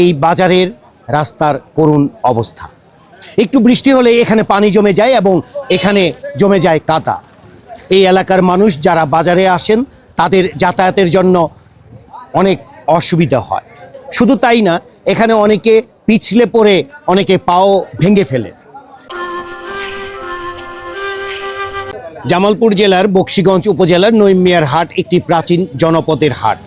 এই বাজারের রাস্তার করুণ অবস্থা। একটু বৃষ্টি হলে এখানে পানি জমে যায় এবং এখানে জমে যায় কাদা। এই এলাকার মানুষ যারা বাজারে আসেন তাদের যাতায়াতের জন্য অনেক অসুবিধা হয়। শুধু তাই না, এখানে অনেকে পিছলে পড়ে অনেকে পাও ভেঙে ফেলে। জামালপুর জেলার বকশীগঞ্জ উপজেলার নঈম মিয়ার হাট একটি প্রাচীন জনপদের হাট।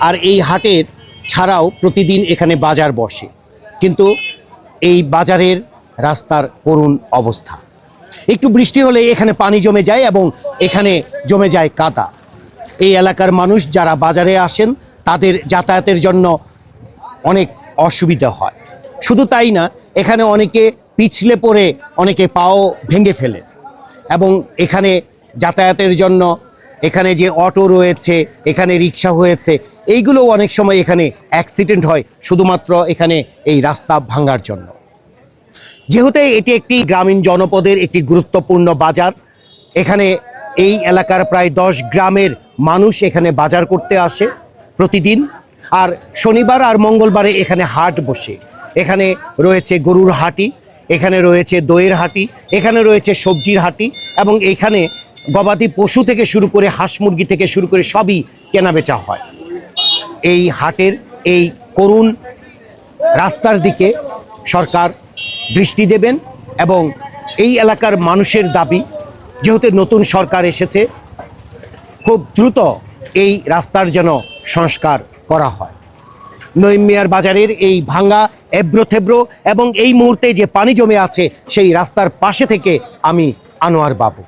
আর এই হাটের ছাড়াও প্রতিদিন এখানে বাজার বসে, কিন্তু এই বাজারের রাস্তার করুণ অবস্থা। একটু বৃষ্টি হলে এখানে পানি জমে যায় এবং এখানে জমে যায় কাদা। এই এলাকার মানুষ যারা বাজারে আসেন তাদের যাতায়াতের জন্য অনেক অসুবিধা হয়। শুধু তাই না, এখানে অনেকে পিছলে পড়ে অনেকে পাও ভেঙে ফেলে এবং এখানে যাতায়াতের জন্য এখানে যে অটো রয়েছে, এখানে রিক্সা হয়েছে, এইগুলো অনেক সময় এখানে অ্যাক্সিডেন্ট হয় শুধুমাত্র এখানে এই রাস্তা ভাঙার জন্য। যেহেতু এটি একটি গ্রামীণ জনপদের একটি গুরুত্বপূর্ণ বাজার, এখানে এই এলাকার প্রায় 10 গ্রামের মানুষ এখানে বাজার করতে আসে প্রতিদিন। আর শনিবার আর মঙ্গলবারে এখানে হাট বসে। এখানে রয়েছে গরুর হাটি, এখানে রয়েছে দইয়ের হাটি, এখানে রয়েছে সবজির হাটি এবং এখানে গবাদি পশু থেকে শুরু করে হাঁস মুরগি থেকে শুরু করে সবই কেনাবেচা হয়। এই হাটের এই করুণ রাস্তার দিকে সরকার দৃষ্টি দেবেন এবং এই এলাকার মানুষের দাবি, যেহেতু নতুন সরকার এসেছে, খুব দ্রুত এই রাস্তার যেন সংস্কার করা হয়। নঈম মিয়ার বাজারের এই ভাঙা এবড়ো-থেবড়ো এবং এই মুহূর্তে যে পানি জমে আছে সেই রাস্তার পাশে থেকে আমি আনোয়ার বাবু।